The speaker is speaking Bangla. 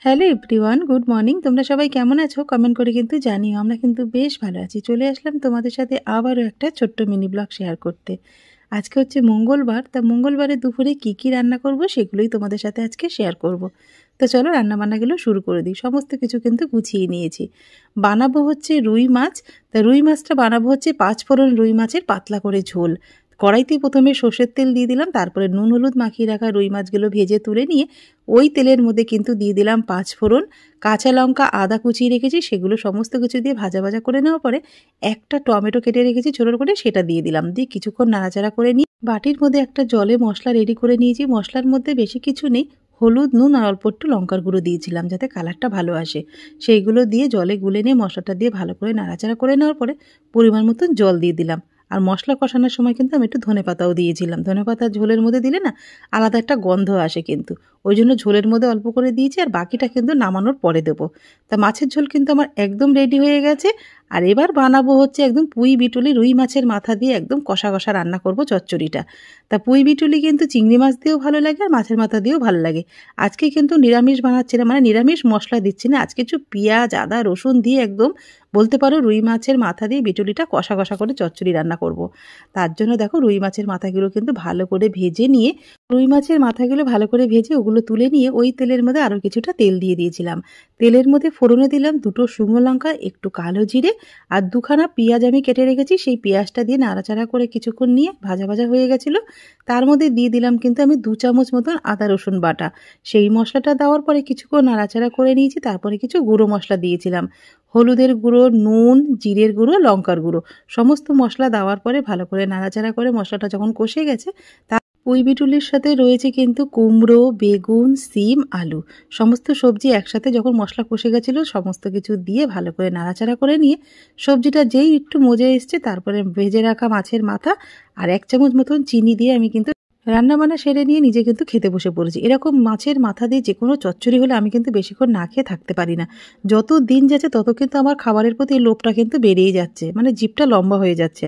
Hello everyone, good morning. তোমরা সবাই কেমন আছো? কমেন্ট করে কিন্তু জানিও। আমরা কিন্তু বেশ ভালো আছি। চলে আসলাম তোমাদের সাথে আবারও একটা ছোট্ট মিনি ব্লগ শেয়ার করতে। আজকে হচ্ছে মঙ্গলবার, তা মঙ্গলবারে দুপুরে কি রান্না করব সেগুলোই তোমাদের সাথে আজকে শেয়ার করব। তো চলো রান্নাবান্নাগুলো শুরু করে দিই। সমস্ত কিছু কিন্তু গুছিয়ে নিয়েছি। বানাবো হচ্ছে রুই মাছ। তা রুই মাছটা বানাবো হচ্ছে 5 ফোড়ন রুই মাছের পাতলা করে ঝোল। কড়াইতে প্রথমে সর্ষের তেল দিয়ে দিলাম, তারপরে নুন হলুদ মাখিয়ে রাখা রুই মাছগুলো ভেজে তুলে নিয়ে ওই তেলের মধ্যে কিন্তু দিয়ে দিলাম 5 ফোড়ন, কাঁচা লঙ্কা, আদা কুচিয়ে রেখেছি সেগুলো সমস্ত কিছু দিয়ে ভাজা ভাজা করে নেওয়ার পরে একটা টমেটো কেটে রেখেছি ছোটো করে, সেটা দিয়ে দিলাম। দিয়ে কিছুক্ষণ নাড়াচাড়া করে নিয়ে বাটির মধ্যে একটা জলে মশলা রেডি করে নিয়েছি। মশলার মধ্যে বেশি কিছু নেই, হলুদ, নুন আর অল্প একটু লঙ্কার গুঁড়ো দিয়েছিলাম যাতে কালারটা ভালো আসে। সেইগুলো দিয়ে জলে গুলে নিয়ে মশলাটা দিয়ে ভালো করে নাড়াচাড়া করে নেওয়ার পরে পরিমাণ মতন জল দিয়ে দিলাম। আর মশলা কষানোর সময় কিন্তু আমি একটু ধনেপাতাও দিয়েছিলাম। ধনেপাতা ঝোলের মধ্যে দিলে না আলাদা একটা গন্ধ আসে কিন্তু, ওই জন্য ঝোলের মধ্যে অল্প করে দিয়েছি, আর বাকিটা কিন্তু নামানোর পরে দেবো। তা মাছের ঝোল কিন্তু আমার একদম রেডি হয়ে গেছে। আর এবার বানাবো হচ্ছে একদম পুঁই বিটুলি রুই মাছের মাথা দিয়ে একদম কষা কষা রান্না করব চচ্চড়িটা। তা পুঁই বিটুলি কিন্তু চিংড়ি মাছ দিয়েও ভালো লাগে আর মাছের মাথা দিয়েও ভালো লাগে। আজকে কিন্তু নিরামিষ বানাচ্ছি না, মানে নিরামিষ মশলা দিচ্ছি না, আজকে কিছু পেঁয়াজ, আদা, রসুন দিয়ে একদম বলতে পারো রুই মাছের মাথা দিয়ে বিটুলিটা কষা কষা করে চচ্চড়ি রান্না করব। তার জন্য দেখো রুই মাছের মাথাগুলো কিন্তু ভালো করে ভেজে নিয়ে রুই মাছের মাথাগুলো ভালো করে ভেজে ওগুলো তুলে নিয়ে ওই তেলের মধ্যে আরও কিছুটা তেল দিয়ে দিয়েছিলাম। তেলের মধ্যে ফোড়নে দিলাম 2টো শুকনো লঙ্কা, একটু কালো জিরে আর 2খানা পেঁয়াজ আমি কেটে রেখেছি। সেই পেঁয়াজটা দিয়ে নাড়াচাড়া করে কিছুক্ষণ নিয়ে ভাজা ভাজা হয়ে গেছিলো। তার মধ্যে দিয়ে দিলাম কিন্তু আমি 2 চামচ মতন আদা রসুন বাটা। সেই মশলাটা দেওয়ার পরে কিছুক্ষণ নাড়াচাড়া করে নিয়েছি। তারপরে কিছু গুঁড়ো মশলা দিয়েছিলাম, হলুদের গুঁড়ো, নুন, জিরের গুঁড়ো, লঙ্কার গুঁড়ো। সমস্ত মশলা দেওয়ার পরে ভালো করে নাড়াচাড়া করে মশলাটা যখন কষে গেছে, পুঁই বিটুলির সাথে রয়েছে কিন্তু কুমড়ো, বেগুন, সিম, আলু। সমস্ত সবজি একসাথে যখন মশলা কষে গেছিলো সমস্ত কিছু দিয়ে ভালো করে নাড়াচাড়া করে নিয়ে সবজিটা যেই একটু মজে এসছে তারপরে ভেজে রাখা মাছের মাথা আর 1 চামচ মতন চিনি দিয়ে আমি কিন্তু রান্নাবান্না সেরে নিয়ে নিজে কিন্তু খেতে বসে পড়েছি। এরকম মাছের মাথা দিয়ে যে কোনো চচ্চড়ি হলে আমি কিন্তু বেশিক্ষণ না খেয়ে থাকতে পারি না। যত দিন যাচ্ছে তত কিন্তু আমার খাবারের প্রতি লোভটা কিন্তু বেড়েই যাচ্ছে, মানে জিভটা লম্বা হয়ে যাচ্ছে।